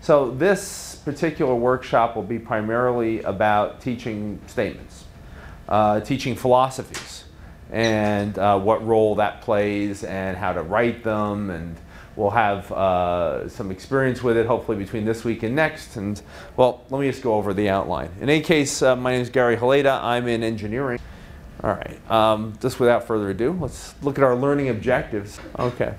So this particular workshop will be primarily about teaching statements, teaching philosophies, and what role that plays and how to write them, and we'll have some experience with it hopefully between this week and next. And well, let me just go over the outline. In any case, my name is Gary Halada. I'm in engineering. All right, just without further ado, let's look at our learning objectives. Okay,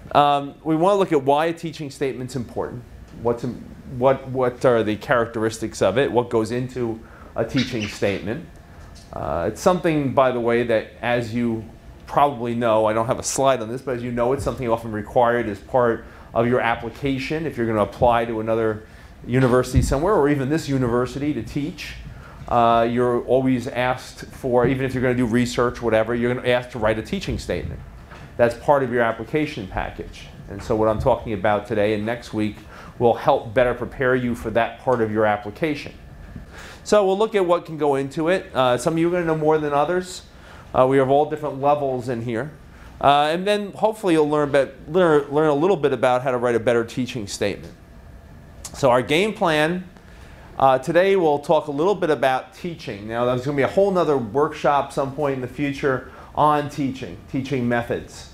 we want to look at why a teaching statement's important. What are the characteristics of it? What goes into a teaching statement? It's something, by the way, that as you probably know, I don't have a slide on this, but as you know, it's something often required as part of your application if you're going to apply to another university somewhere, or even this university to teach. You're always asked for, even if you're going to do research, whatever, you're going to ask to write a teaching statement. That's part of your application package. And so what I'm talking about today and next week will help better prepare you for that part of your application. So we'll look at what can go into it. Some of you are going to know more than others. We have all different levels in here. And then hopefully you'll learn a little bit about how to write a better teaching statement. So our game plan, today we'll talk a little bit about teaching. Now there's going to be a whole nother workshop some point in the future on teaching methods,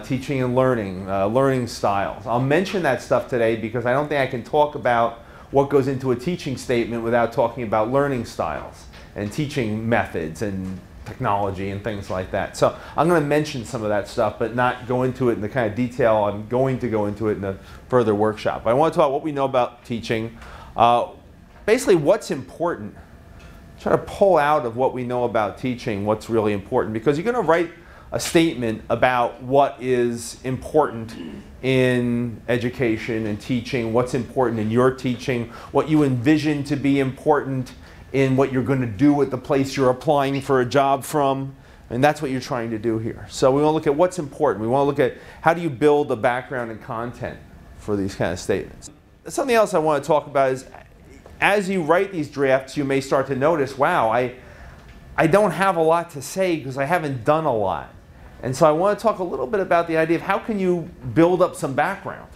teaching and learning, learning styles. I'll mention that stuff today because I don't think I can talk about what goes into a teaching statement without talking about learning styles and teaching methods and technology and things like that. So I'm going to mention some of that stuff, but not go into it in the kind of detail I'm going to go into it in a further workshop. I want to talk about what we know about teaching, basically what's important. Try to pull out of what we know about teaching what's really important, because you're going to write a statement about what is important in education and teaching, what's important in your teaching, what you envision to be important in what you're going to do at the place you're applying for a job from. And that's what you're trying to do here. So we want to look at what's important. We want to look at how do you build the background and content for these kind of statements. Something else I want to talk about is as you write these drafts, you may start to notice, wow, I don't have a lot to say because I haven't done a lot. And so I want to talk a little bit about the idea of how can you build up some background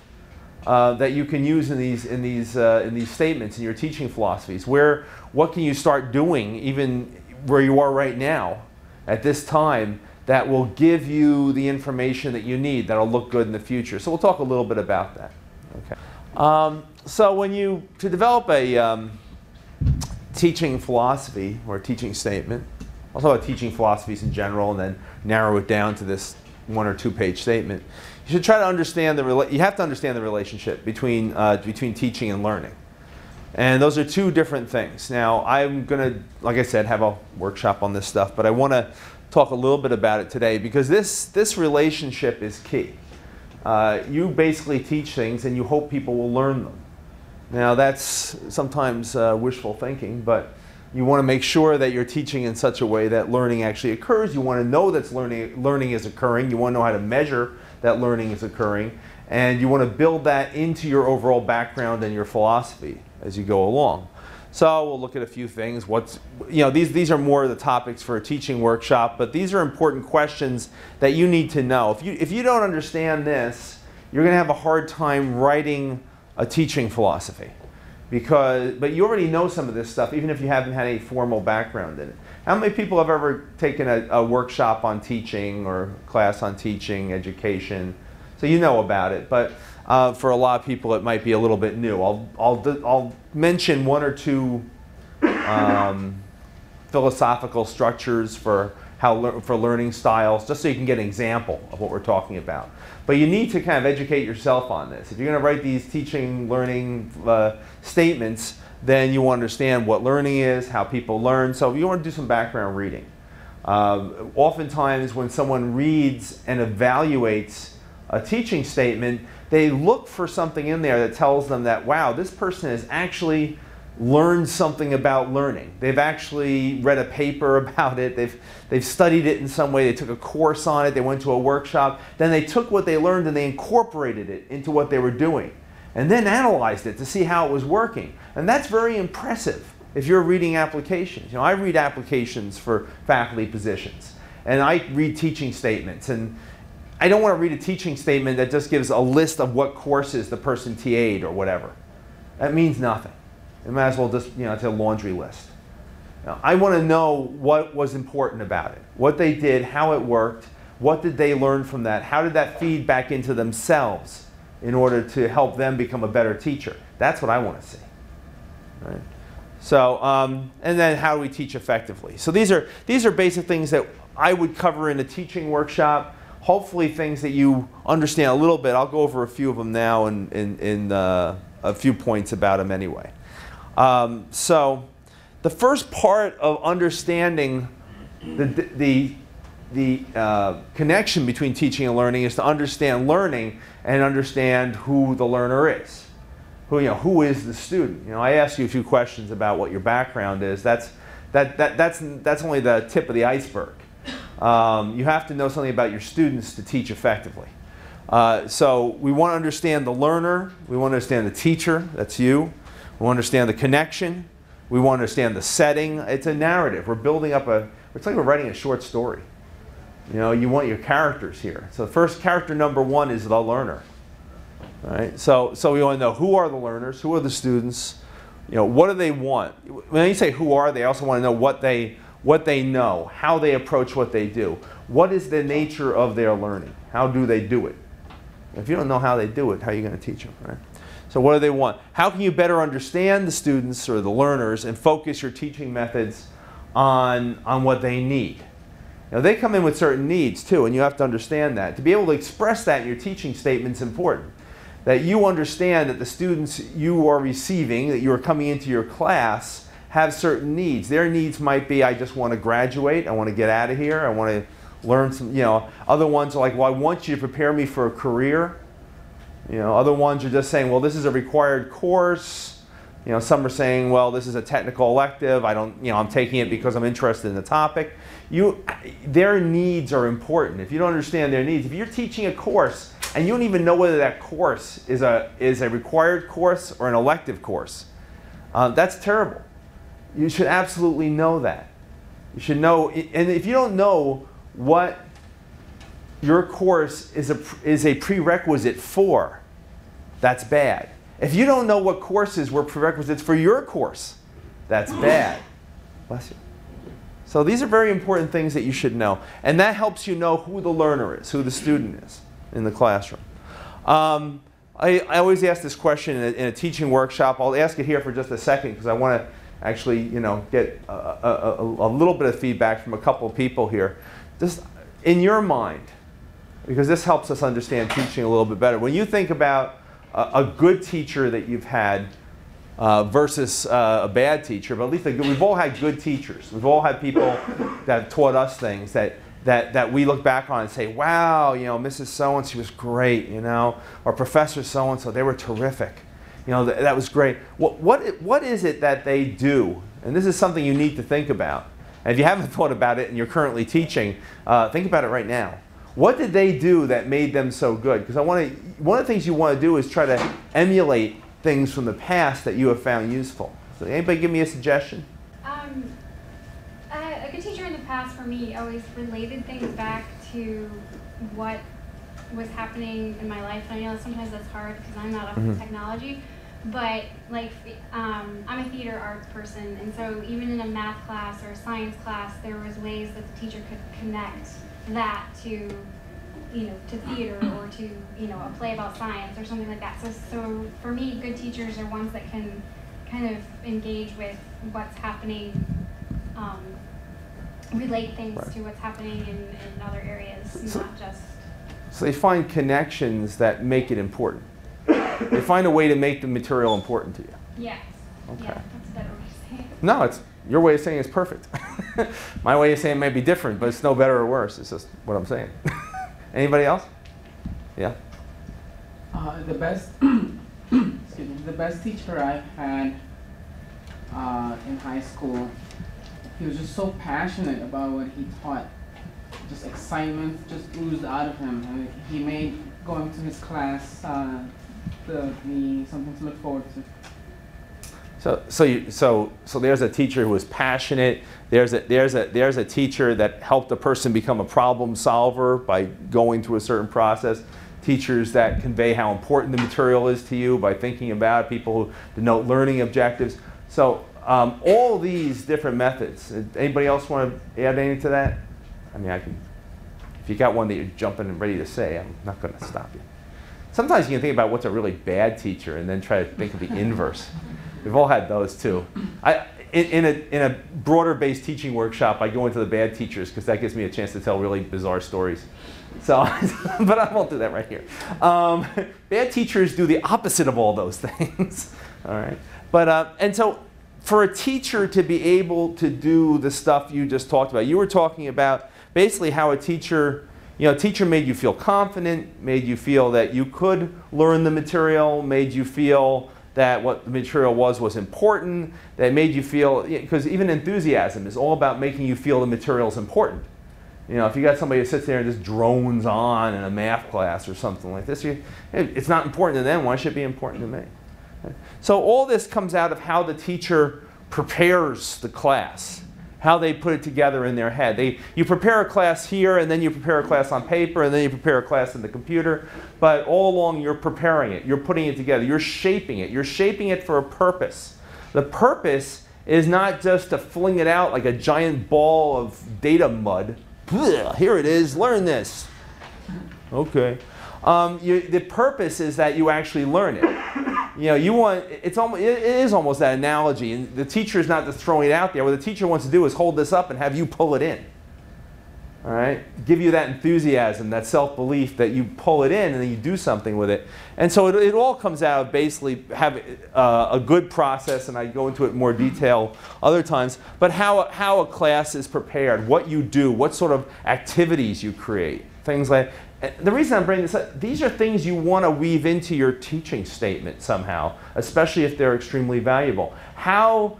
that you can use in these statements, in your teaching philosophies. What can you start doing, even where you are right now, at this time, that will give you the information that you need, that'll look good in the future. So we'll talk a little bit about that. Okay. So to develop a teaching philosophy or a teaching statement, I'll talk about teaching philosophies in general and then narrow it down to this 1 or 2 page statement. You should try to understand you have to understand the relationship between teaching and learning. And those are two different things. Now, I'm going to, like I said, have a workshop on this stuff, but I want to talk a little bit about it today because this relationship is key. You basically teach things and you hope people will learn them. Now, that's sometimes wishful thinking, but you want to make sure that you're teaching in such a way that learning actually occurs. You want to know that learning is occurring. You want to know how to measure that learning is occurring. And you want to build that into your overall background and your philosophy as you go along. So we'll look at a few things. These are more of the topics for a teaching workshop, but these are important questions that you need to know. If you don't understand this, you're going to have a hard time writing a teaching philosophy. But you already know some of this stuff, even if you haven't had any formal background in it. How many people have ever taken a workshop on teaching or class on teaching, education? So you know about it, but for a lot of people it might be a little bit new. I'll mention 1 or 2 philosophical structures for learning styles, just so you can get an example of what we're talking about. But you need to kind of educate yourself on this. If you're going to write these teaching, learning statements, then you want to understand what learning is, how people learn. So you want to do some background reading. Oftentimes when someone reads and evaluates a teaching statement, they look for something in there that tells them that, wow, this person has actually learned something about learning. They've actually read a paper about it. They've studied it in some way. They took a course on it. They went to a workshop. Then they took what they learned and they incorporated it into what they were doing and then analyzed it to see how it was working. And that's very impressive if you're reading applications. I read applications for faculty positions and I read teaching statements, and I don't want to read a teaching statement that just gives a list of what courses the person TA'd or whatever. that means nothing. It might as well just, it's a laundry list. Now, I want to know what was important about it, what they did, how it worked, what did they learn from that, how did that feed back into themselves in order to help them become a better teacher. That's what I want to see. Right? So, and then how do we teach effectively? So these are basic things that I would cover in a teaching workshop. Hopefully things that you understand a little bit. I'll go over a few of them now in a few points about them anyway. So the first part of understanding the connection between teaching and learning is to understand learning and understand who the learner is. Who is the student? I asked you a few questions about what your background is. That's only the tip of the iceberg. You have to know something about your students to teach effectively. So we want to understand the learner. We want to understand the teacher. That's you. We want to understand the connection. We want to understand the setting. It's a narrative. We're building up it's like we're writing a short story. You want your characters here. So the first character number one is the learner. Right? So we want to know who are the learners, who are the students, what do they want. When you say who are they, I also want to know what they know, how they approach what they do. What is the nature of their learning? How do they do it? If you don't know how they do it, how are you going to teach them? Right? So what do they want? How can you better understand the students or the learners and focus your teaching methods on what they need? They come in with certain needs too, and you have to understand that. To be able to express that in your teaching statement is important. That you understand that the students you are receiving, that you are coming into your class, have certain needs. Their needs might be, I just want to graduate, I want to get out of here, I want to learn some, Other ones are like, well, I want you to prepare me for a career. Other ones are just saying, well, this is a required course. Some are saying, well, this is a technical elective. I'm taking it because I'm interested in the topic. Their needs are important. If you don't understand their needs, if you're teaching a course and you don't even know whether that course is a required course or an elective course, that's terrible. You should absolutely know that. You should know, and if you don't know what your course is a prerequisite for, that's bad. If you don't know what courses were prerequisites for your course, that's bad. Bless you. So these are very important things that you should know. And that helps you know who the learner is, who the student is in the classroom. I always ask this question in a teaching workshop. I'll ask it here for just a second because I want to actually get a little bit of feedback from a couple of people here. Just in your mind, because this helps us understand teaching a little bit better. When you think about a good teacher that you've had versus a bad teacher, but at least we've all had good teachers. We've all had people that have taught us things that we look back on and say, wow, Mrs. So-and-so was great, or Professor so-and-so, they were terrific. That was great. What is it that they do? And this is something you need to think about. And if you haven't thought about it and you're currently teaching, think about it right now. What did they do that made them so good? Because one of the things you want to do is try to emulate things from the past that you have found useful. So anybody give me a suggestion? A good teacher in the past for me always related things back to what was happening in my life. And I know sometimes that's hard because I'm not up with technology. But I'm a theater arts person, and so even in a math class or a science class, there was ways that the teacher could connect that to, to theater or to, a play about science or something like that. So for me, good teachers are ones that can kind of engage with what's happening, relate things to what's happening in other areas, not just. So they find connections that make it important. They find a way to make the material important to you. Yes. Okay. Yeah, that's a better way to say it. No, your way of saying it's perfect. My way of saying it may be different, but it's no better or worse. It's just what I'm saying. Anybody else? Yeah. The best, excuse me, the best teacher I had in high school, he was just so passionate about what he taught. Just excitement just oozed out of him. I mean, he made going to his class something to look forward to. So there's a teacher who was passionate. There's a teacher that helped a person become a problem solver by going through a certain process. teachers that convey how important the material is to you by thinking about it, people who denote learning objectives. So all these different methods. Anybody else want to add anything to that? I mean, I can, if you got one that you're jumping and ready to say, I'm not going to stop you. Sometimes you can think about what's a really bad teacher and then try to think of the inverse. We've all had those too. In a broader-based teaching workshop, I go into the bad teachers because that gives me a chance to tell really bizarre stories. So, but I won't do that right here. Bad teachers do the opposite of all those things. All right. But and so, for a teacher to be able to do the stuff you just talked about, you were talking about basically how a teacher made you feel confident, made you feel that you could learn the material, made you feel that what the material was important, that made you feel, because even enthusiasm is all about making you feel the material is important. You know, if you got somebody who sits there and just drones on in a math class or something like this, it's not important to them, why should it be important to me? So all this comes out of how the teacher prepares the class, how they put it together in their head. You prepare a class here, and then you prepare a class on paper, and then you prepare a class in the computer. But all along, you're preparing it. You're putting it together. You're shaping it. You're shaping it for a purpose. The purpose is not just to fling it out like a giant ball of data mud. Here it is. Learn this. Okay. The purpose is that you actually learn it. You know, it is almost that analogy, and the teacher is not just throwing it out there. What the teacher wants to do is hold this up and have you pull it in. All right? Give you that enthusiasm, that self-belief that you pull it in and then you do something with it. And so it all comes out of basically having a good process, and I go into it in more detail other times, but how a class is prepared, what you do, what sort of activities you create, things like. The reason I'm bringing this up, these are things you want to weave into your teaching statement somehow, especially if they're extremely valuable. How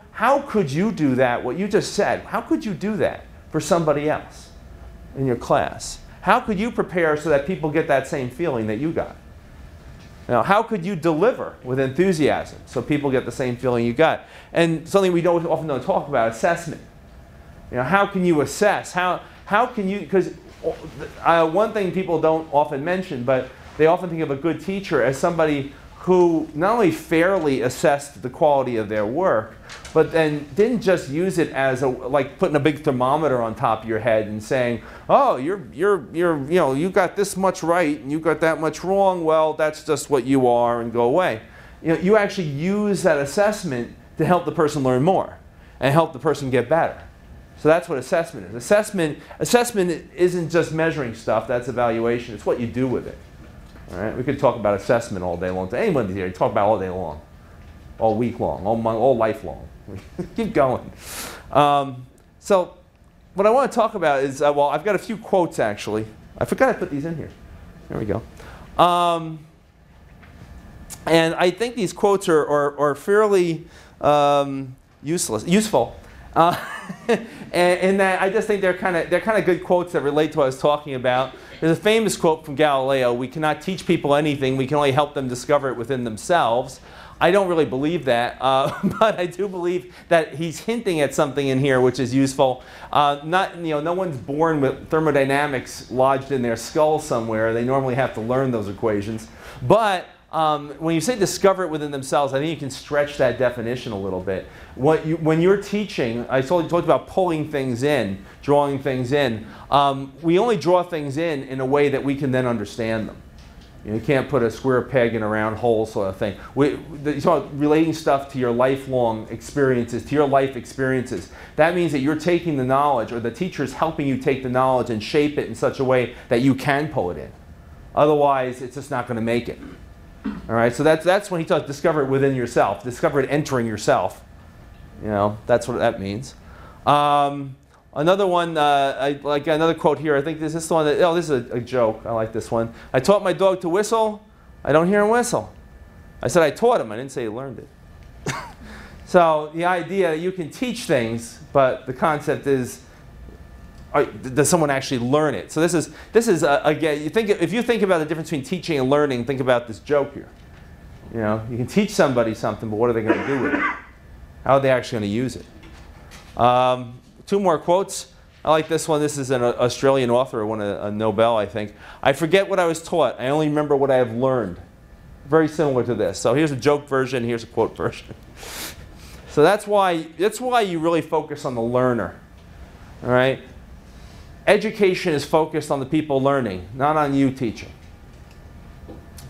could you do that, what you just said, how could you do that for somebody else in your class? How could you prepare so that people get that same feeling that you got? Now, how could you deliver with enthusiasm so people get the same feeling you got? And something we often don't talk about, assessment. You know, how can you assess? How can you, because one thing people don't often mention, but they often think of a good teacher as somebody who not only fairly assessed the quality of their work, but then didn't just use it as like putting a big thermometer on top of your head and saying, oh, you got this much right and you got that much wrong. Well, that's just what you are, and go away. You know, you actually use that assessment to help the person learn more and help the person get better. So that's what assessment is. Assessment isn't just measuring stuff, that's evaluation. It's what you do with it. All right? We could talk about assessment all day long. Anyone here, you talk about it all day long, all week long, all life long. Keep going. So what I want to talk about is, well, I've got a few quotes actually. I forgot I put these in here. There we go. And I think these quotes are fairly useful. And that I just think they're kind of good quotes that relate to what I was talking about. There's a famous quote from Galileo: "We cannot teach people anything. We can only help them discover it within themselves." I don't really believe that, but I do believe that he's hinting at something in here which is useful. No one's born with thermodynamics lodged in their skull somewhere. They normally have to learn those equations. But when you say discover it within themselves, I think you can stretch that definition a little bit. When you're teaching, I talked about pulling things in, drawing things in. We only draw things in a way that we can then understand them. You can't put a square peg in a round hole sort of thing. You talk about relating stuff to your lifelong experiences, to your life experiences. That means that you're taking the knowledge, or the teacher's helping you take the knowledge and shape it in such a way that you can pull it in. Otherwise, it's just not going to make it. All right, so that's when he talks discover it within yourself, discover it entering yourself. That's what that means. Another one, I like another quote here. I think this is the one that, this is a joke. I like this one. I taught my dog to whistle. I don't hear him whistle. I said I taught him. I didn't say he learned it. So the idea, you can teach things, but the concept is, does someone actually learn it? So this is again, if you think about the difference between teaching and learning, think about this joke here. You can teach somebody something, but what are they going to do with it? How are they actually going to use it? Two more quotes. I like this one. This is an Australian author who won a Nobel, I think. I forget what I was taught. I only remember what I have learned. Very similar to this. So here's a joke version. Here's a quote version. So that's why you really focus on the learner. All right? Education is focused on the people learning, not on you teaching.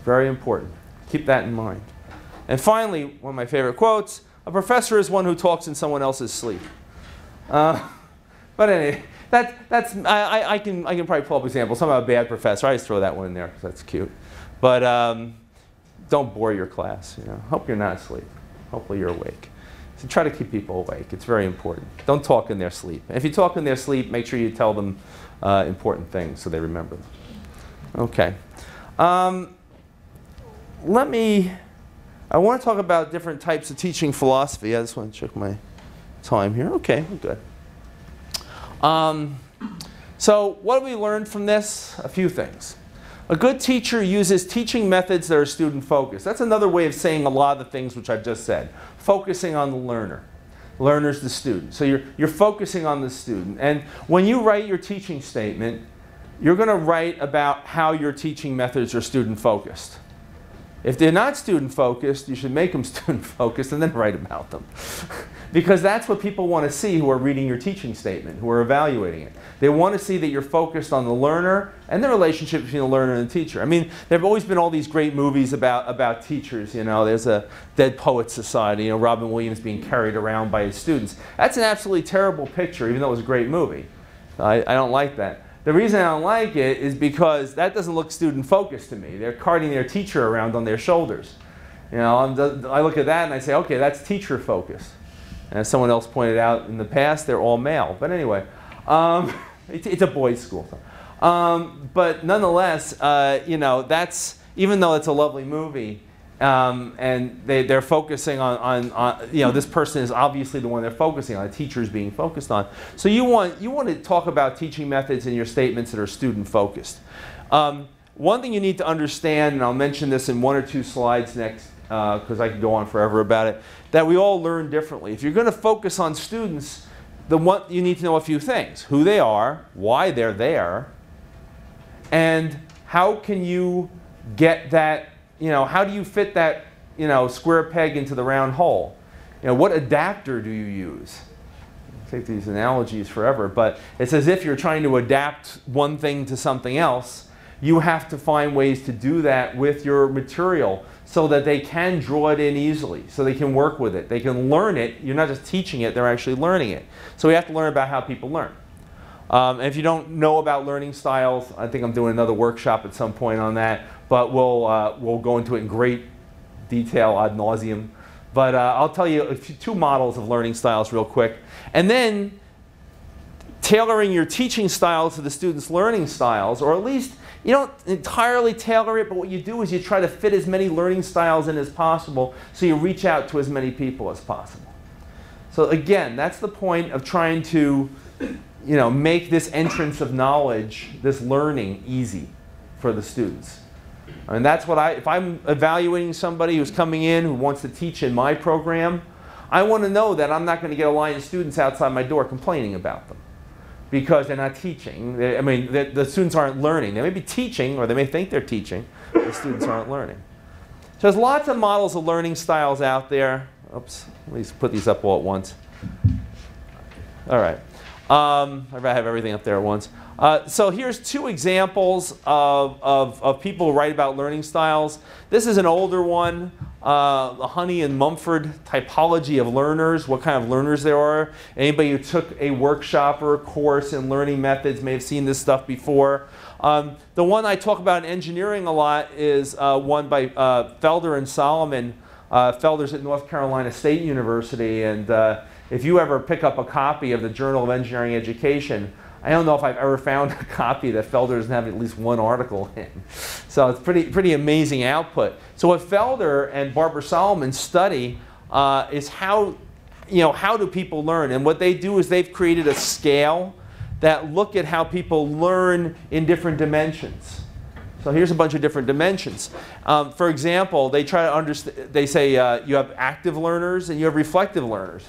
Very important. Keep that in mind. And finally, one of my favorite quotes, a professor is one who talks in someone else's sleep. But anyway, I can probably pull up examples. I'm a bad professor. I just throw that one in there because that's cute. But don't bore your class. You know, hope you're not asleep. Hopefully you're awake. So try to keep people awake. It's very important. Don't talk in their sleep. And if you talk in their sleep, make sure you tell them important things so they remember them. Okay. I want to talk about different types of teaching philosophy. I just want to check my time here. Okay, we're good. So what have we learned from this? A few things. A good teacher uses teaching methods that are student-focused. That's another way of saying a lot of the things which I've just said. Focusing on the learner. Learner's the student. So you're focusing on the student. And when you write your teaching statement, you're going to write about how your teaching methods are student-focused. If they're not student-focused, you should make them student-focused and then write about them. Because that's what people want to see who are reading your teaching statement, who are evaluating it. They want to see that you're focused on the learner and the relationship between the learner and the teacher. I mean, there have always been all these great movies about teachers. You know, there's a Dead Poets Society, you know, Robin Williams being carried around by his students. That's an absolutely terrible picture, even though it was a great movie. I don't like that. The reason I don't like it is because that doesn't look student-focused to me. They're carting their teacher around on their shoulders. You know, I look at that and I say, okay, that's teacher-focused. And as someone else pointed out in the past, they're all male. But anyway, it's a boys' school. But nonetheless, you know, that's, even though it's a lovely movie, and they're focusing on, you know, this person is obviously the one they're focusing on, the teacher is being focused on. So you want to talk about teaching methods in your statements that are student-focused. One thing you need to understand, and I'll mention this in 1 or 2 slides next, because I could go on forever about it, that we all learn differently. If you're going to focus on students, you need to know a few things. Who they are, why they're there, and how can you get that, you know, how do you fit that, you know, square peg into the round hole? You know, what adapter do you use? I take these analogies forever, but it's as if you're trying to adapt one thing to something else. You have to find ways to do that with your material so that they can draw it in easily, so they can work with it. They can learn it. You're not just teaching it, they're actually learning it. So we have to learn about how people learn. And if you don't know about learning styles, I think I'm doing another workshop at some point on that, but we'll go into it in great detail ad nauseum. But I'll tell you 2 models of learning styles real quick. And then tailoring your teaching style to the students' learning styles, or at least you don't entirely tailor it, but what you do is you try to fit as many learning styles in as possible so you reach out to as many people as possible. So again, that's the point of trying to, you know, make this entrance of knowledge, this learning, easy for the students. I mean, that's what if I'm evaluating somebody who's coming in who wants to teach in my program, I want to know that I'm not going to get a line of students outside my door complaining about them because they're not teaching. I mean, the students aren't learning. They may be teaching, or they may think they're teaching, but the students aren't learning. So there's lots of models of learning styles out there. Oops, let me put these up all at once. All right. I have everything up there at once. So here's 2 examples of people who write about learning styles. This is an older one, the Honey and Mumford typology of learners, what kind of learners there are. Anybody who took a workshop or a course in learning methods may have seen this stuff before. The one I talk about in engineering a lot is one by Felder and Solomon. Felder's at North Carolina State University, and if you ever pick up a copy of the Journal of Engineering Education, I don't know if I've ever found a copy that Felder doesn't have at least 1 article in. So it's pretty amazing output. So what Felder and Barbara Solomon study is how do people learn? And what they do is they've created a scale that look at how people learn in different dimensions. So here's a bunch of different dimensions. For example, they try to understand. They say you have active learners and you have reflective learners.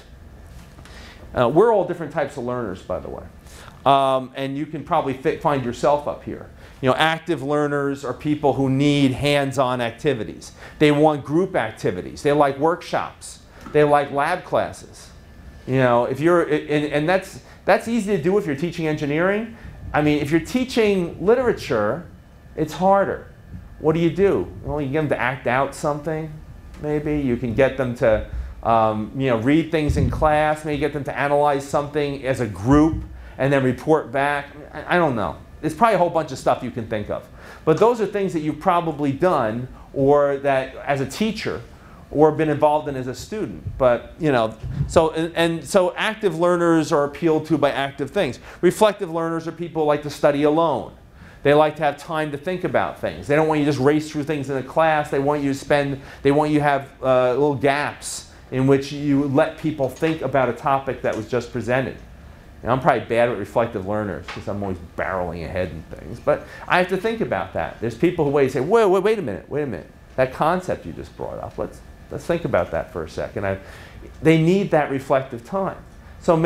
We're all different types of learners, by the way. And you can probably find yourself up here. You know, active learners are people who need hands-on activities. They want group activities. They like workshops. They like lab classes. You know, if you're, and that's easy to do if you're teaching engineering. I mean, if you're teaching literature, it's harder. What do? Well, you get them to act out something, maybe. You can get them to, you know, read things in class. Maybe get them to analyze something as a group and then report back. I don't know. There's probably a whole bunch of stuff you can think of. But those are things that you've probably done or that as a teacher or been involved in as a student. But, you know, so active learners are appealed to by active things. Reflective learners are people who like to study alone. They like to have time to think about things. They don't want you to just race through things in a class. They want you to have little gaps in which you let people think about a topic that was just presented. And I'm probably bad with reflective learners because I'm always barreling ahead in things. But I have to think about that. There's people who say, wait a minute. That concept you just brought up, let's think about that for a second. They need that reflective time. So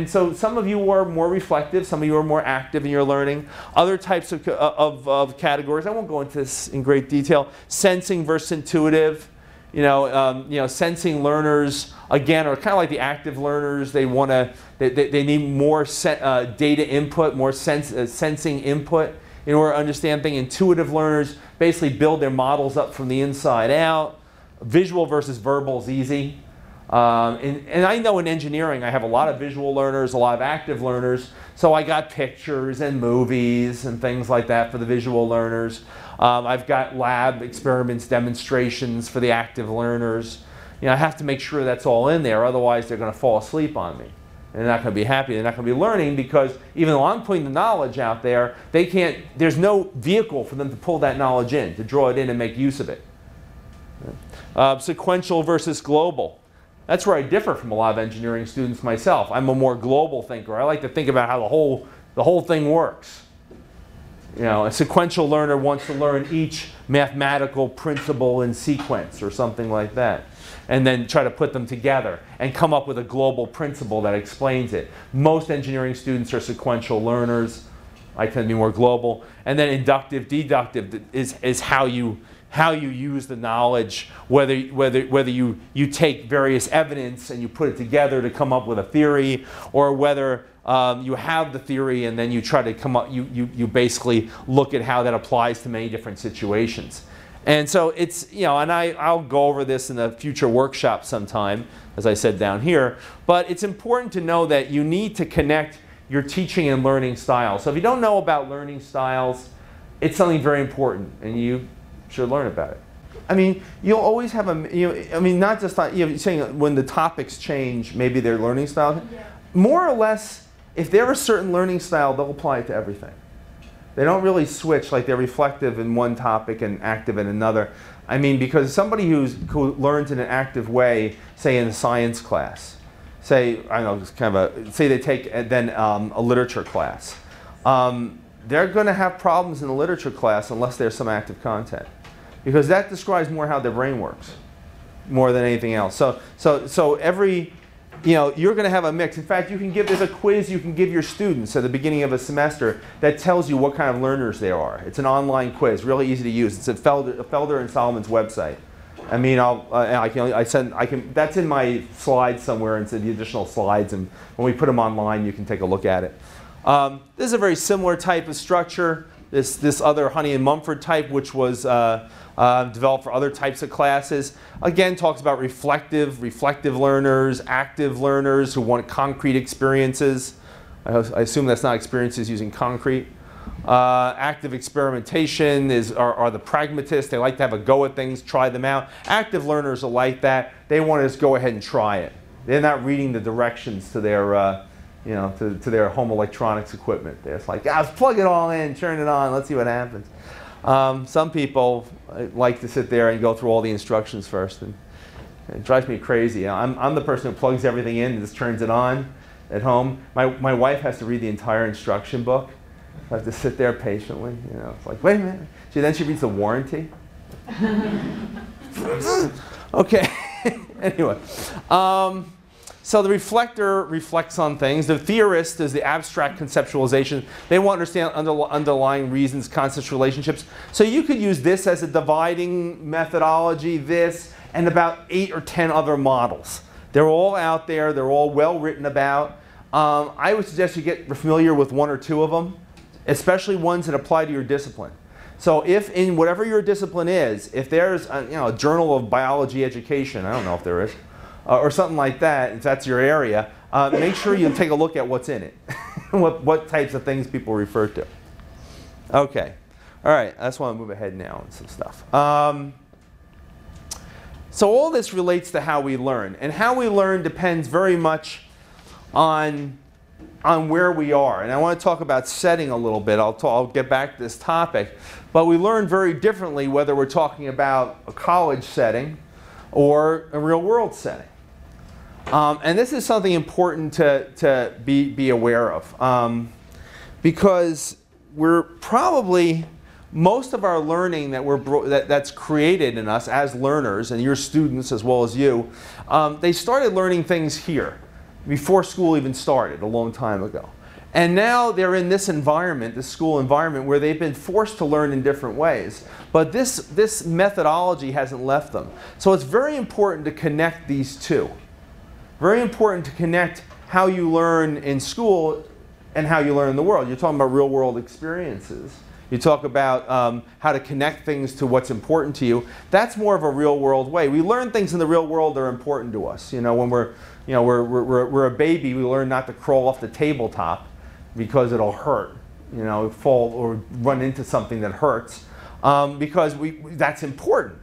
so some of you are more reflective, some of you are more active in your learning. Other types of categories, I won't go into this in great detail. Sensing versus intuitive. You know, sensing learners, again, are kind of like the active learners. They need more data input, more sensing input in order to understand things. Intuitive learners basically build their models up from the inside out. Visual versus verbal is easy. And I know in engineering I have a lot of visual learners, a lot of active learners. So I got pictures and movies and things like that for the visual learners. I've got lab experiments, demonstrations for the active learners. You know, I have to make sure that's all in there, otherwise they're going to fall asleep on me. And they're not going to be happy, they're not going to be learning, because even though I'm putting the knowledge out there, there's no vehicle for them to pull that knowledge in, to draw it in and make use of it. Sequential versus global. That's where I differ from a lot of engineering students myself. I'm a more global thinker. I like to think about how the whole thing works. You know, a sequential learner wants to learn each mathematical principle in sequence or something like that, and then try to put them together and come up with a global principle that explains it. Most engineering students are sequential learners. I tend to be more global. And then inductive, deductive is how you use the knowledge, whether you take various evidence and you put it together to come up with a theory, or whether you have the theory and then you try to come up, you basically look at how that applies to many different situations. And so it's, you know, and I'll go over this in a future workshop sometime, as I said down here, but it's important to know that you need to connect your teaching and learning styles. So if you don't know about learning styles, it's something very important, and you should learn about it. I mean, you'll always have not just, saying when the topics change, maybe their learning style. Yeah. More or less, if they're a certain learning style, they'll apply it to everything. They don't really switch, like they're reflective in one topic and active in another. I mean, because somebody who learns in an active way, say in a science class, say, I don't know, it's kind of say they take then a literature class. They're going to have problems in the literature class unless there's some active content, because that describes more how their brain works, more than anything else. So every, you're going to have a mix. In fact, there's a quiz you can give your students at the beginning of a semester that tells you what kind of learners they are. It's an online quiz, really easy to use. It's at Felder and Solomon's website. I mean, that's in my slides somewhere, and it's in the additional slides, and when we put them online, you can take a look at it. This is a very similar type of structure. This other Honey and Mumford type, which was developed for other types of classes, again talks about reflective learners, active learners who want concrete experiences. I assume that's not experiences using concrete. Active experimentation are the pragmatists. They like to have a go at things, try them out. Active learners are like that. They want to just go ahead and try it. They're not reading the directions to their to their home electronics equipment. They're just like, let's plug it all in, turn it on, let's see what happens. Some people like to sit there and go through all the instructions first, and it drives me crazy. I'm the person who plugs everything in and just turns it on at home. My wife has to read the entire instruction book. I have to sit there patiently. It's like, wait a minute. Then she reads the warranty. Okay. Anyway. So the reflector reflects on things. The theorist is the abstract conceptualization. They want to understand underlying reasons, concepts, relationships. So you could use this as a dividing methodology, this, and about 8 or 10 other models. They're all out there. They're all well written about. I would suggest you get familiar with 1 or 2 of them, especially ones that apply to your discipline. So if in whatever your discipline is, if there's a journal of biology education, I don't know if there is, or something like that, if that's your area, make sure you take a look at what's in it, what types of things people refer to. Okay. All right. I just want to move ahead now and some stuff. So all this relates to how we learn. And how we learn depends very much on where we are. And I want to talk about setting a little bit. I'll get back to this topic. But we learn very differently whether we're talking about a college setting or a real world setting. And this is something important to be aware of. Because we're probably, most of our learning that's created in us as learners, and your students as well as you, they started learning things here before school even started a long time ago. And now they're in this environment, this school environment, where they've been forced to learn in different ways. But this methodology hasn't left them. So it's very important to connect these two. Very important to connect how you learn in school and how you learn in the world. You're talking about real world experiences. You talk about how to connect things to what's important to you. That's more of a real world way. We learn things in the real world that are important to us. You know, when we're a baby, we learn not to crawl off the tabletop because it'll hurt. You know, fall or run into something that hurts because that's important.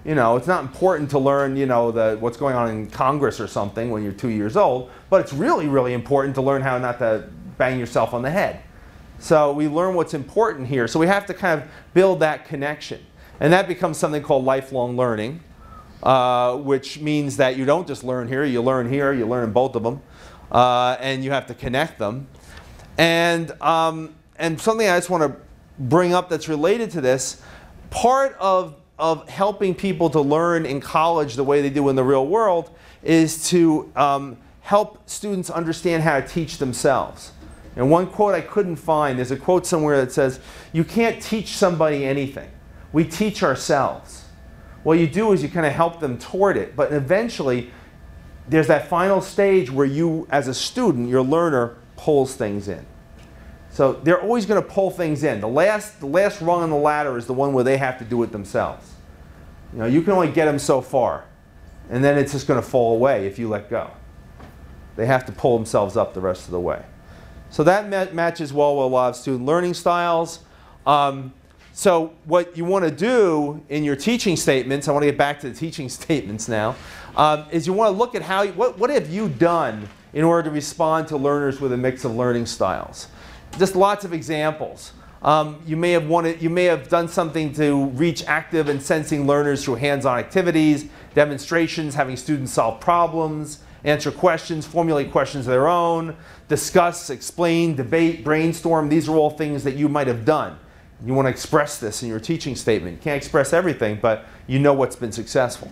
You know, it's not important to learn, what's going on in Congress or something when you're 2 years old, but it's really, really important to learn how not to bang yourself on the head. So we learn what's important here. So we have to kind of build that connection. And that becomes something called lifelong learning, which means that you don't just learn here, you learn in both of them, and you have to connect them. And something I just want to bring up that's related to this, part of helping people to learn in college the way they do in the real world is to help students understand how to teach themselves. And one quote I couldn't find, there's a quote somewhere that says, you can't teach somebody anything. We teach ourselves. What you do is you kind of help them toward it, but eventually there's that final stage where you, as a student, your learner, pulls things in. So they're always going to pull things in. The last rung on the ladder is the one where they have to do it themselves. You know, you can only get them so far, and then it's just going to fall away if you let go. They have to pull themselves up the rest of the way. So that matches well with a lot of student learning styles. So what you want to do in your teaching statements, I want to get back to the teaching statements now, is you want to look at what have you done in order to respond to learners with a mix of learning styles. Just lots of examples. You may have done something to reach active and sensing learners through hands-on activities, demonstrations, having students solve problems, answer questions, formulate questions of their own, discuss, explain, debate, brainstorm. These are all things that you might have done. You want to express this in your teaching statement. You can't express everything, but you know what's been successful.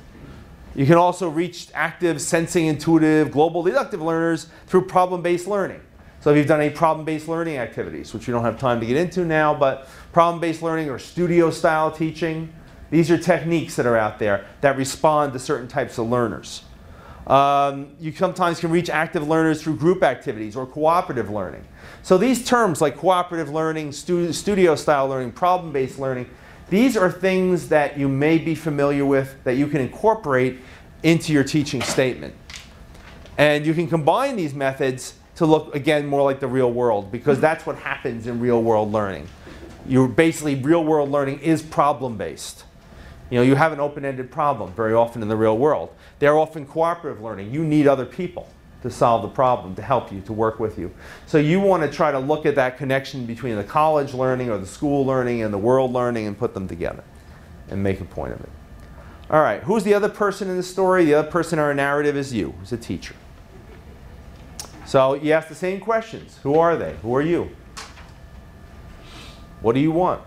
You can also reach active, sensing, intuitive, global deductive learners through problem-based learning. So if you've done any problem-based learning activities, which we don't have time to get into now, but problem-based learning or studio-style teaching, these are techniques that are out there that respond to certain types of learners. You sometimes can reach active learners through group activities or cooperative learning. So these terms like cooperative learning, studio-style learning, problem-based learning, these are things that you may be familiar with that you can incorporate into your teaching statement. And you can combine these methods to look, again, more like the real world, because that's what happens in real world learning. Basically, real world learning is problem-based. You know, you have an open-ended problem very often in the real world. They're often cooperative learning. You need other people to solve the problem, to help you, to work with you. So you want to try to look at that connection between the college learning or the school learning and the world learning and put them together and make a point of it. All right, who's the other person in the story? The other person in our narrative is you, who's a teacher. So you ask the same questions. Who are they? Who are you? What do you want?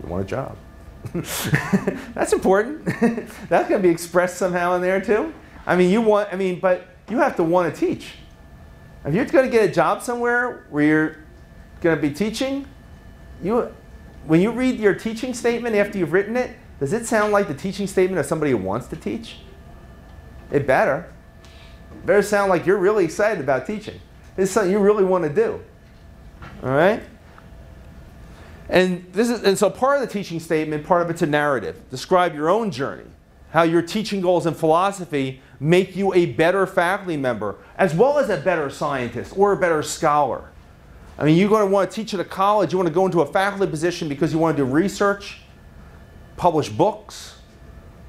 You want a job. That's important. That's going to be expressed somehow in there too. I mean, but you have to want to teach. If you're going to get a job somewhere where you're going to be teaching, when you read your teaching statement after you've written it, does it sound like the teaching statement of somebody who wants to teach? It better. It better sound like you're really excited about teaching. It's something you really want to do. All right? And so part of the teaching statement, part of it's a narrative. Describe your own journey, how your teaching goals and philosophy make you a better faculty member, as well as a better scientist or a better scholar. I mean, you're going to want to teach at a college. You want to go into a faculty position because you want to do research, publish books.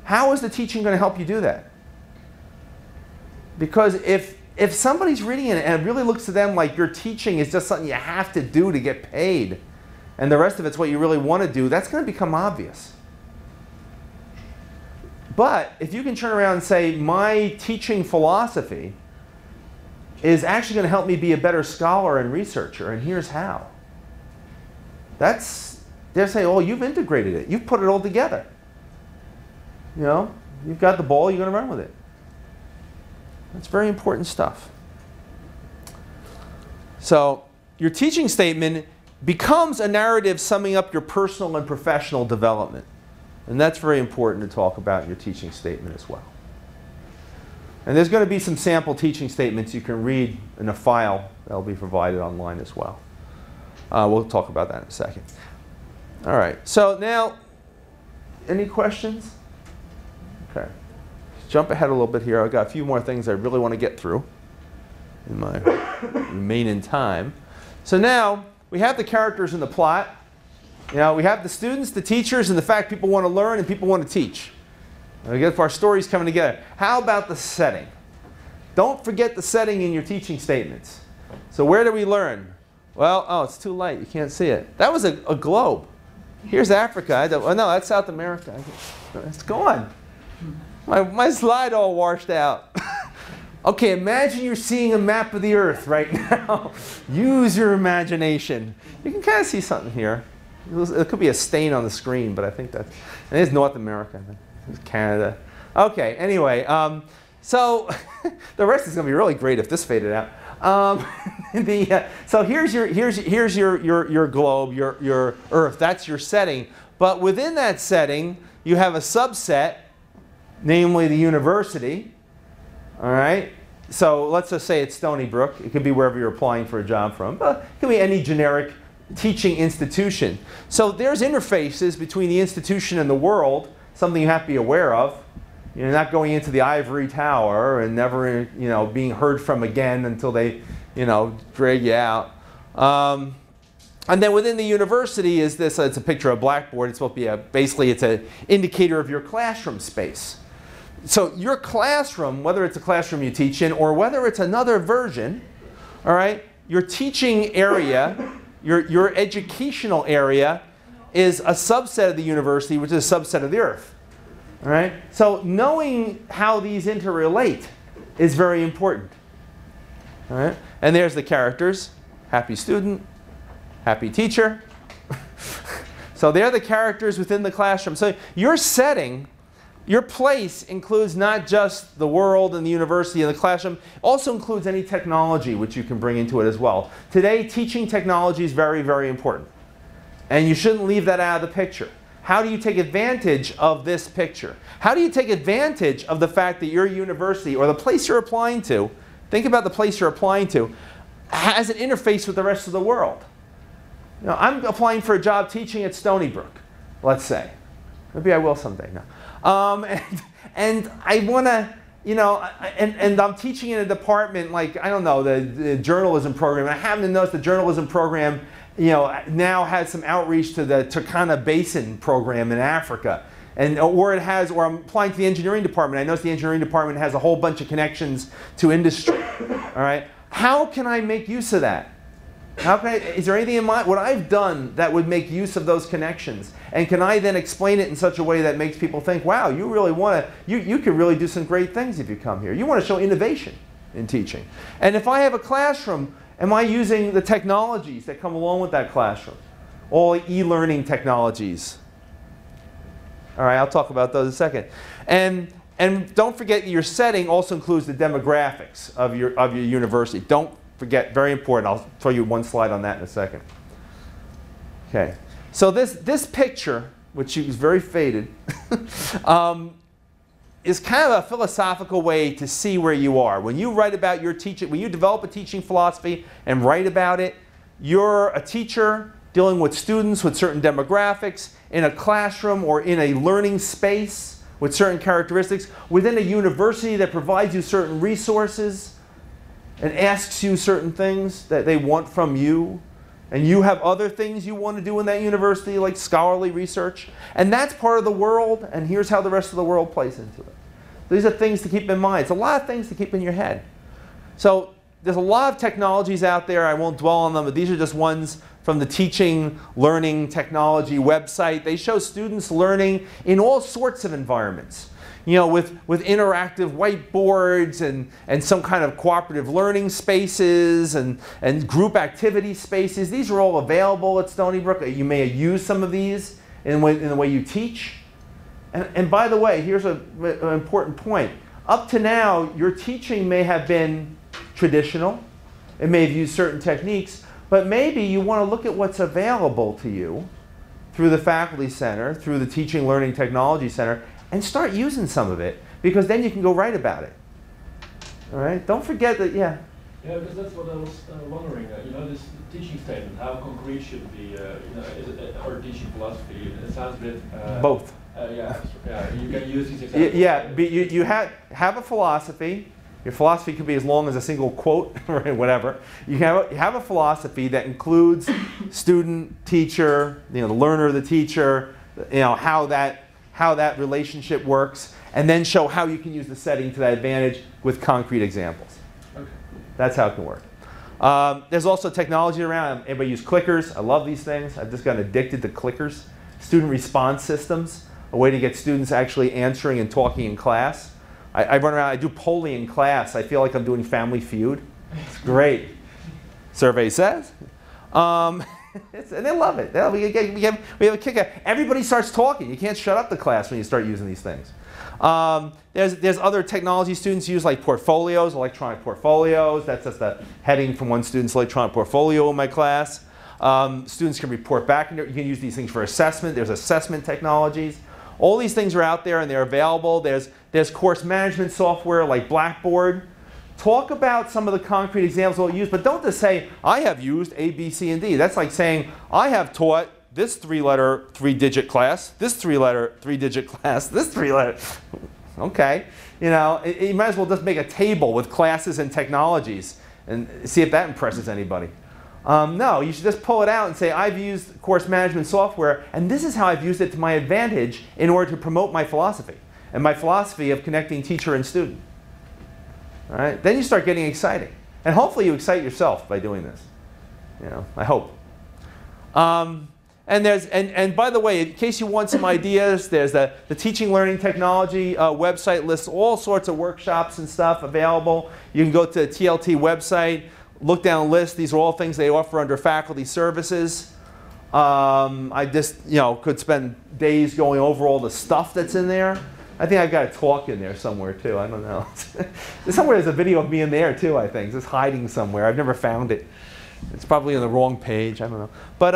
How is the teaching going to help you do that? Because if somebody's reading it and it really looks to them like your teaching is just something you have to do to get paid, and the rest of it's what you really want to do, that's going to become obvious. But if you can turn around and say, my teaching philosophy is actually going to help me be a better scholar and researcher, and here's how. They're saying, oh, you've integrated it. You've put it all together. You know, you've got the ball, you're going to run with it. That's very important stuff. So your teaching statement becomes a narrative summing up your personal and professional development. And that's very important to talk about in your teaching statement as well. And there's going to be some sample teaching statements you can read in a file that will be provided online as well. We'll talk about that in a second. All right. So now, any questions? Okay. Let's jump ahead a little bit here. I've got a few more things I really want to get through in my remaining time. So now, we have the characters in the plot. You know, we have the students, the teachers, and the fact people want to learn and people want to teach. And we get our stories coming together. How about the setting? Don't forget the setting in your teaching statements. So where do we learn? Well, oh, it's too light. You can't see it. That was a globe. Here's Africa. Oh, no, that's South America. It's gone. My slide all washed out. Okay, imagine you're seeing a map of the Earth right now. Use your imagination. You can kind of see something here. It could be a stain on the screen, but I think that it is North America. It's Canada. Okay, anyway, so the rest is going to be really great if this faded out. So here's your globe, your Earth. That's your setting. But within that setting, you have a subset, namely the university. All right. So let's just say it's Stony Brook. It could be wherever you're applying for a job from, but it could be any generic teaching institution. So there's interfaces between the institution and the world, something you have to be aware of. You're not going into the ivory tower and never, you know, being heard from again until they, you know, drag you out. And then within the university is this, it's a picture of a blackboard. It's supposed to be basically it's an indicator of your classroom space. So your classroom, whether it's a classroom you teach in or whether it's another version, all right, your teaching area, your educational area is a subset of the university, which is a subset of the Earth. All right? So knowing how these interrelate is very important. All right? And there's the characters. Happy student, happy teacher. So they're the characters within the classroom. So your setting, your place includes not just the world and the university and the classroom, also includes any technology which you can bring into it as well. Today, teaching technology is very, very important. And you shouldn't leave that out of the picture. How do you take advantage of this picture? How do you take advantage of the fact that your university or the place you're applying to, think about the place you're applying to, has an interface with the rest of the world? You know, I'm applying for a job teaching at Stony Brook, let's say. Maybe I will someday. No. And I want to, you know, and I'm teaching in a department like, I don't know, the journalism program. And I happen to notice the journalism program, you know, now has some outreach to the Turkana Basin program in Africa. Or I'm applying to the engineering department. I notice the engineering department has a whole bunch of connections to industry. All right. How can I make use of that? Is there anything in what I've done that would make use of those connections? And can I then explain it in such a way that makes people think, wow, you really want to, you could really do some great things if you come here. You want to show innovation in teaching. And if I have a classroom, am I using the technologies that come along with that classroom? All e-learning technologies. All right, I'll talk about those in a second. And don't forget your setting also includes the demographics of your university. Don't forget, very important. I'll show you one slide on that in a second. Okay, so this picture, which is very faded, is kind of a philosophical way to see where you are. When you write about your teaching, when you develop a teaching philosophy and write about it, you're a teacher dealing with students with certain demographics in a classroom or in a learning space with certain characteristics within a university that provides you certain resources and asks you certain things that they want from you. And you have other things you want to do in that university, like scholarly research. And that's part of the world, and here's how the rest of the world plays into it. These are things to keep in mind. It's a lot of things to keep in your head. So there's a lot of technologies out there. I won't dwell on them, but these are just ones from the Teaching Learning Technology website. They show students learning in all sorts of environments. You know, with interactive whiteboards and some kind of cooperative learning spaces and group activity spaces. These are all available at Stony Brook. You may have used some of these in the way you teach. And by the way, here's an important point. Up to now, your teaching may have been traditional. It may have used certain techniques, but maybe you want to look at what's available to you through the Faculty Center, through the Teaching Learning Technology Center, and start using some of it, because then you can go write about it. All right? Don't forget that, yeah. Yeah, because that's what I was wondering. You know, this teaching statement, how concrete should it be? You know, is it or teaching philosophy? It sounds a bit. Both. Yeah, you can use these examples. Yeah, but you have a philosophy. Your philosophy could be as long as a single quote or whatever. You have a philosophy that includes student, teacher, you know, the learner, the teacher, you know, how that relationship works, and then show how you can use the setting to that advantage with concrete examples. Okay. That's how it can work. There's also technology around. Everybody use clickers. I love these things. I've just gotten addicted to clickers. Student response systems, a way to get students actually answering and talking in class. I run around, I do polling in class. I feel like I'm doing Family Feud. It's great. Survey says. And they love it. We have a kick out. Everybody starts talking. You can't shut up the class when you start using these things. There's other technology students use, like portfolios, electronic portfolios. That's just a heading from one student's electronic portfolio in my class. Students can report back. You can use these things for assessment. There's assessment technologies. All these things are out there and they're available. There's course management software like Blackboard. Talk about some of the concrete examples we'll use, but don't just say, I have used A, B, C, and D. That's like saying, I have taught this 3-letter, 3-digit class, this 3-letter, 3-digit class, this 3-letter. Okay. You know, you might as well just make a table with classes and technologies and see if that impresses anybody. No, you should just pull it out and say, I've used course management software, and this is how I've used it to my advantage in order to promote my philosophy, and my philosophy of connecting teacher and student. All right? Then you start getting exciting. And hopefully you excite yourself by doing this. You know, I hope. And by the way, in case you want some ideas, there's the Teaching Learning Technology website lists all sorts of workshops and stuff available. You can go to the TLT website, look down a list. These are all things they offer under faculty services. I just, could spend days going over all the stuff that's in there. I think I've got a talk in there somewhere too. I don't know. Somewhere there's a video of me in there too, I think. It's hiding somewhere. I've never found it. It's probably on the wrong page. I don't know. But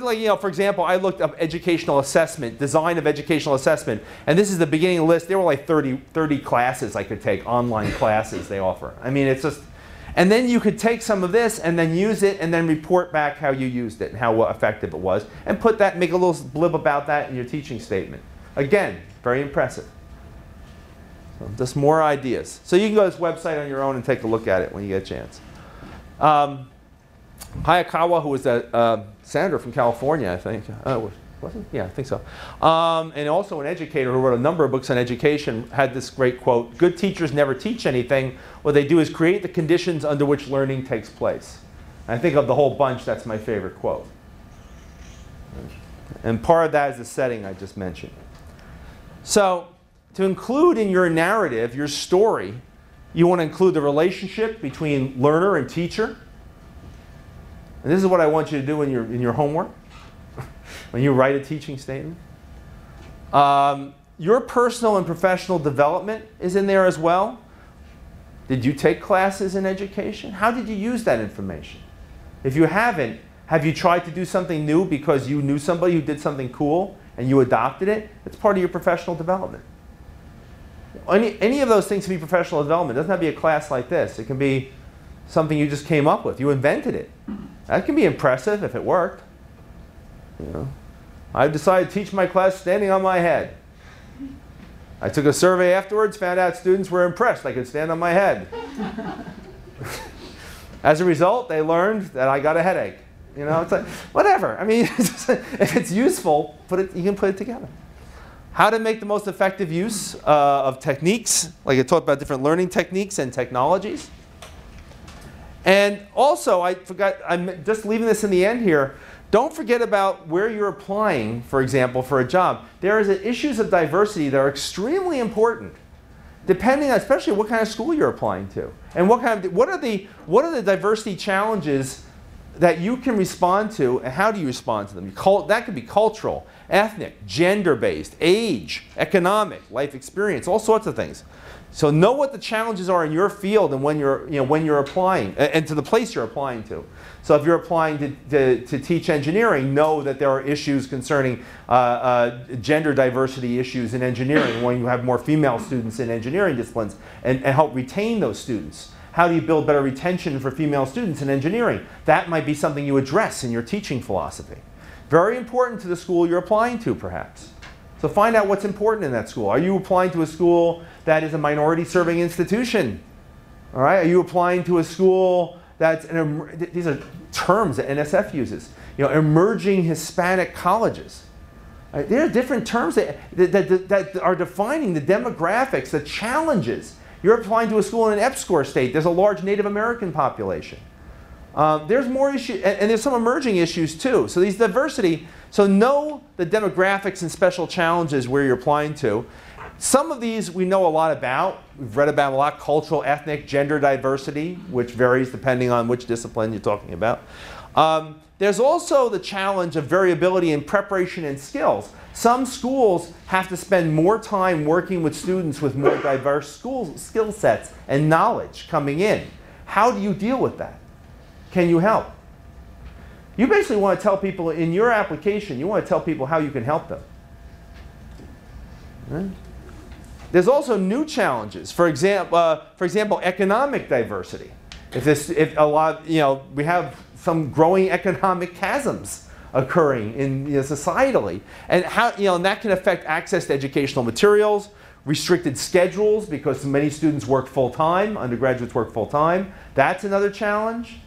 like, for example, I looked up educational assessment, design of educational assessment. And this is the beginning list. There were like 30 classes I could take, online classes they offer. I mean, it's just, and then you could take some of this and then use it and then report back how you used it and how effective it was. And put that, make a little blib about that in your teaching statement. Again, very impressive. So just more ideas. So you can go to this website on your own and take a look at it when you get a chance. Hayakawa, who was a senator from California, I think. Wasn't? Yeah, I think so. And also an educator who wrote a number of books on education, had this great quote: "Good teachers never teach anything. What they do is create the conditions under which learning takes place." And I think of the whole bunch, that's my favorite quote. And part of that is the setting I just mentioned. So to include in your narrative, your story, you want to include the relationship between learner and teacher. And this is what I want you to do in your homework, when you write a teaching statement. Your personal and professional development is in there as well. Did you take classes in education? How did you use that information? If you haven't, have you tried to do something new because you knew somebody who did something cool and you adopted it? It's part of your professional development. Any of those things can be professional development. It doesn't have to be a class like this. It can be something you just came up with. You invented it. That can be impressive if it worked. You know, I decided to teach my class standing on my head. I took a survey afterwards, found out students were impressed I could stand on my head. As a result, they learned that I got a headache. You know, it's like, whatever. I mean, if it's useful, you can put it together. How to make the most effective use of techniques, like I talked about different learning techniques and technologies. And also, I forgot, I'm just leaving this in the end here. Don't forget about where you're applying, for example, for a job. There is issues of diversity that are extremely important, depending on, especially what kind of school you're applying to, and what are the diversity challenges that you can respond to, and how do you respond to them? That could be cultural, ethnic, gender-based, age, economic, life experience, all sorts of things. So know what the challenges are in your field and when you're applying, and to the place you're applying to. So if you're applying to teach engineering, know that there are issues concerning gender diversity issues in engineering when you have more female students in engineering disciplines, and help retain those students. How do you build better retention for female students in engineering? That might be something you address in your teaching philosophy. Very important to the school you're applying to, perhaps. So find out what's important in that school. Are you applying to a school that is a minority-serving institution? All right? Are you applying to a school that's these are terms that NSF uses. You know, emerging Hispanic colleges. Right? There are different terms that are defining the demographics, the challenges. You're applying to a school in an EPSCoR state. There's a large Native American population. There's more issues, and there's some emerging issues too. So these diversity, so know the demographics and special challenges where you're applying to. Some of these we know a lot about. We've read about a lot: cultural, ethnic, gender diversity, which varies depending on which discipline you're talking about. There's also the challenge of variability in preparation and skills. Some schools have to spend more time working with students with more diverse skill sets and knowledge coming in. How do you deal with that? Can you help? You basically want to tell people in your application, you want to tell people how you can help them. Right? There's also new challenges. For example, economic diversity. If a lot, we have some growing economic chasms occurring in societally, and how and that can affect access to educational materials, restricted schedules because many students work full time, undergraduates work full time. That's another challenge.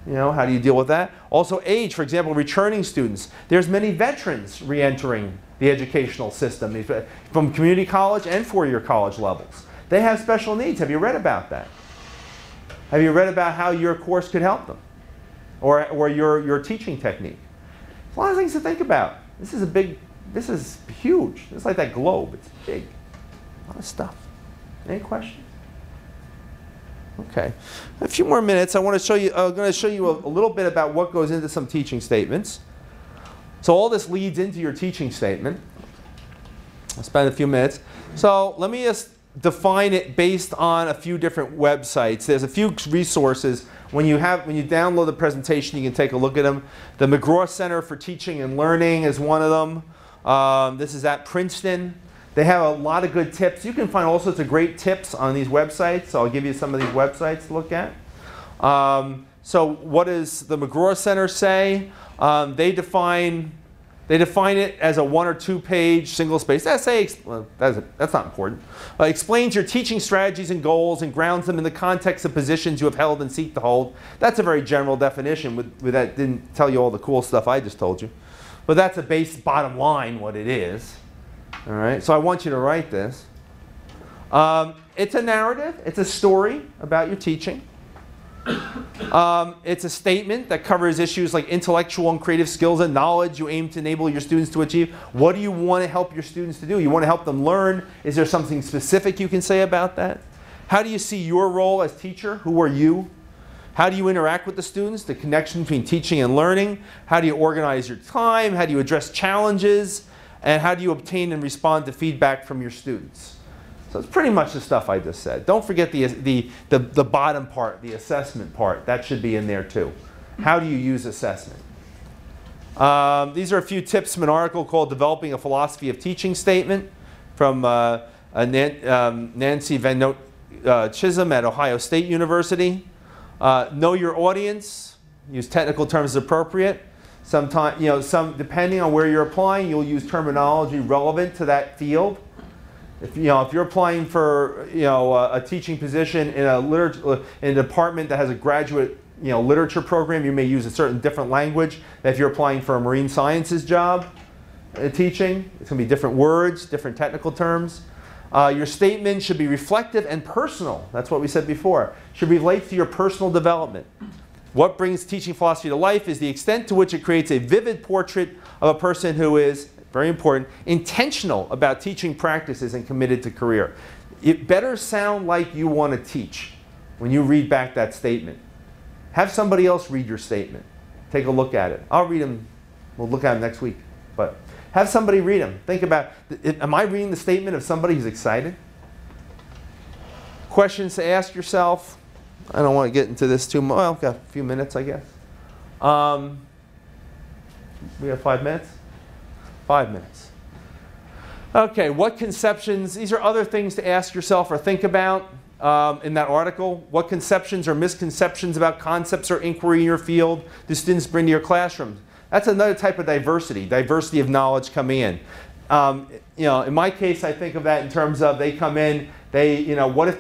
How do you deal with that? Also age, for example, returning students. There's many veterans re-entering the educational system from community college and four-year college levels. They have special needs. Have you read about that? Have you read about how your course could help them? Or your teaching technique? There's a lot of things to think about. This is huge. It's like that globe. It's big. A lot of stuff. Any questions? Okay. A few more minutes. I'm going to show you a little bit about what goes into some teaching statements. So all this leads into your teaching statement. I'll spend a few minutes. So let me just define it based on a few different websites. There's a few resources. When you download the presentation, you can take a look at them. The McGraw Center for Teaching and Learning is one of them. This is at Princeton. They have a lot of good tips. You can find all sorts of great tips on these websites. So I'll give you some of these websites to look at. So what does the McGraw Center say? They define it as a 1 or 2 page single-spaced essay. Well, that's not important. Explains your teaching strategies and goals and grounds them in the context of positions you have held and seek to hold. That's a very general definition. That didn't tell you all the cool stuff I just told you. But that's a bottom line what it is. All right, so I want you to write this. It's a narrative. It's a story about your teaching. It's a statement that covers issues like intellectual and creative skills and knowledge you aim to enable your students to achieve. What do you want to help your students to do? You want to help them learn. Is there something specific you can say about that? How do you see your role as teacher? Who are you? How do you interact with the students? The connection between teaching and learning. How do you organize your time? How do you address challenges? And how do you obtain and respond to feedback from your students? So it's pretty much the stuff I just said. Don't forget the bottom part, the assessment part. That should be in there too. How do you use assessment? These are a few tips from an article called Developing a Philosophy of Teaching Statement from Nancy Van Note Chisholm at Ohio State University. Know your audience. Use technical terms as appropriate. Sometimes, depending on where you're applying, you'll use terminology relevant to that field. If you're applying for a teaching position in a department that has a graduate literature program, you may use a certain different language. If you're applying for a marine sciences job, teaching, it's going to be different words, different technical terms. Your statement should be reflective and personal. That's what we said before. Should relate to your personal development. What brings teaching philosophy to life is the extent to which it creates a vivid portrait of a person who is, very important, intentional about teaching practices and committed to career. It better sound like you want to teach when you read back that statement. Have somebody else read your statement. Take a look at it. I'll read them. We'll look at them next week. But have somebody read them. Think about, am I reading the statement of somebody who's excited? Questions to ask yourself. I don't want to get into this too much. Well, I've got a few minutes, I guess. We have 5 minutes? 5 minutes. Okay, what conceptions, these are other things to ask yourself or think about in that article. What conceptions or misconceptions about concepts or inquiry in your field do students bring to your classrooms? That's another type of diversity of knowledge coming in. In my case, I think of that in terms of they come in, what if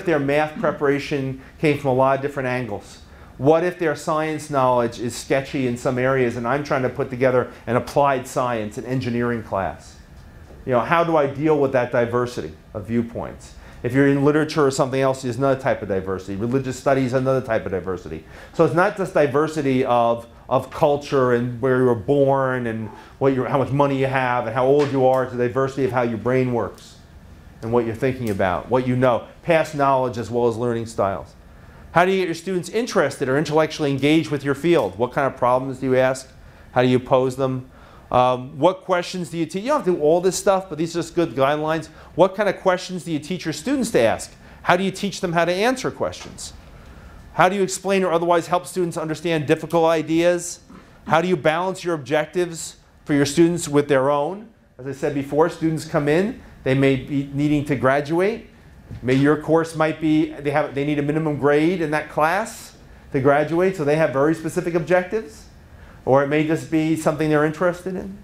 their math preparation came from a lot of different angles? What if their science knowledge is sketchy in some areas and I'm trying to put together an applied science, an engineering class? How do I deal with that diversity of viewpoints? If you're in literature or something else, there's another type of diversity. Religious studies, another type of diversity. So it's not just diversity of culture and where you were born and how much money you have and how old you are. It's the diversity of how your brain works and what you're thinking about, what you know, past knowledge as well as learning styles. How do you get your students interested or intellectually engaged with your field? What kind of problems do you ask? How do you pose them? What questions do you teach? You don't have to do all this stuff, but these are just good guidelines. What kind of questions do you teach your students to ask? How do you teach them how to answer questions? How do you explain or otherwise help students understand difficult ideas? How do you balance your objectives for your students with their own? As I said before, students come in, they may be needing to graduate. Maybe your course might be, they need a minimum grade in that class to graduate, so they have very specific objectives. Or it may just be something they're interested in.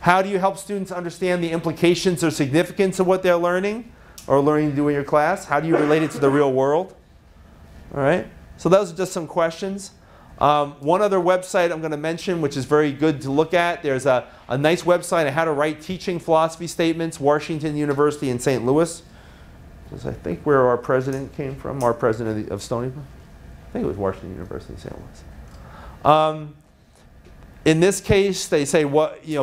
How do you help students understand the implications or significance of what they're learning or learning to do in your class? How do you relate it to the real world? All right, so those are just some questions. One other website I'm going to mention, which is very good to look at. There's a nice website on how to write teaching philosophy statements, Washington University in St. Louis. This is, I think, where our president came from, our president of Stony. I think it was Washington University in St. Louis. In this case, they say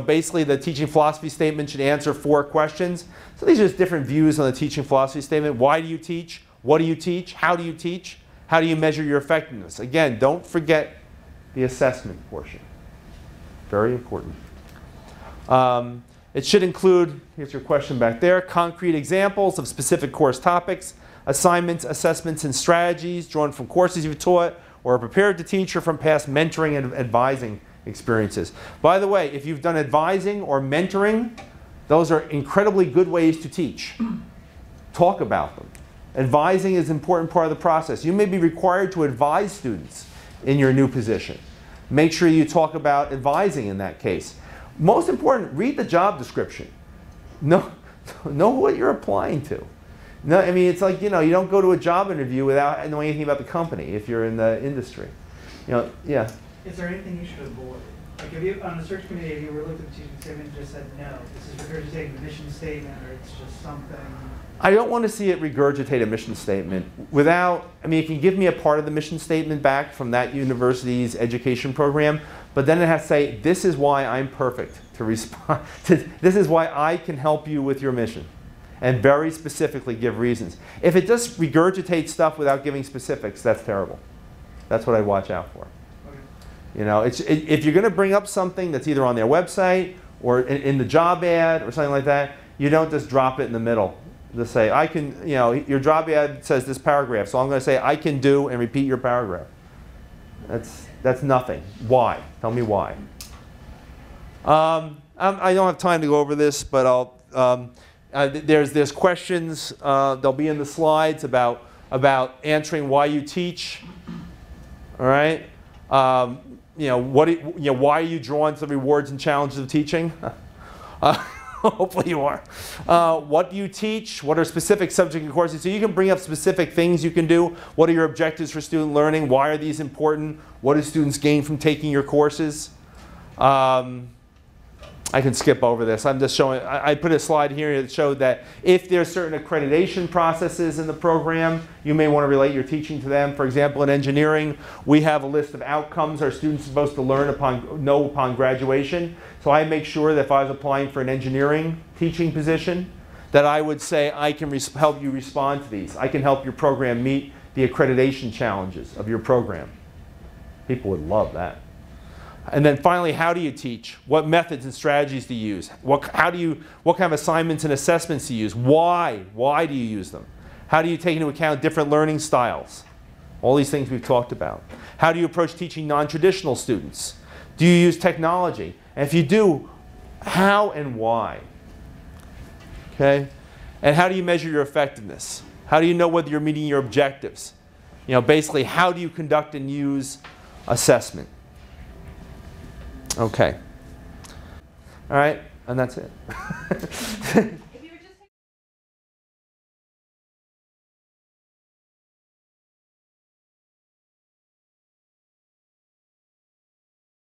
basically the teaching philosophy statement should answer 4 questions. So these are just different views on the teaching philosophy statement. Why do you teach? What do you teach? How do you teach? How do you measure your effectiveness? Again, don't forget the assessment portion. Very important. It should include, here's your question back there, concrete examples of specific course topics, assignments, assessments, and strategies drawn from courses you've taught or are prepared to teach or from past mentoring and advising experiences. By the way, if you've done advising or mentoring, those are incredibly good ways to teach. Talk about them. Advising is an important part of the process. You may be required to advise students in your new position. Make sure you talk about advising in that case. Most important, read the job description. Know what you're applying to. No, I mean, it's like, you don't go to a job interview without knowing anything about the company if you're in the industry. Yeah. Is there anything you should avoid? Like, if you, on the search committee, if you were looked at the teaching statement and just said, no, this is regurgitating the mission statement, or it's just something? I don't want to see it regurgitate a mission statement without, it can give me a part of the mission statement back from that university's education program, but then it has to say, this is why I'm perfect to respond to, this is why I can help you with your mission, and very specifically give reasons. If it just regurgitates stuff without giving specifics, that's terrible. That's what I watch out for. Okay. If you're going to bring up something that's either on their website or in the job ad or something like that, you don't just drop it in the middle. Just say, I can, you know, your job ad says this paragraph, so I'm going to say I can do and repeat your paragraph. That's nothing. Why? Tell me why. I don't have time to go over this, but there's questions. They'll be in the slides about answering why you teach. All right. Why are you drawn to the rewards and challenges of teaching? Hopefully you are. What do you teach? What are specific subject and courses? So you can bring up specific things you can do. What are your objectives for student learning? Why are these important? What do students gain from taking your courses? I can skip over this. I'm just showing, I put a slide here that showed that if there's certain accreditation processes in the program, you may want to relate your teaching to them. For example, in engineering, we have a list of outcomes our students are supposed to know upon graduation. So I make sure that if I was applying for an engineering teaching position, that I would say I can help you respond to these. I can help your program meet the accreditation challenges of your program. People would love that. And then finally, how do you teach? What methods and strategies do you use? What kind of assignments and assessments do you use? Why? Why do you use them? How do you take into account different learning styles? All these things we've talked about. How do you approach teaching non-traditional students? Do you use technology? And if you do, how and why? Okay? And how do you measure your effectiveness? How do you know whether you're meeting your objectives? You know, basically, how do you conduct and use assessment? Okay. All right, and that's it.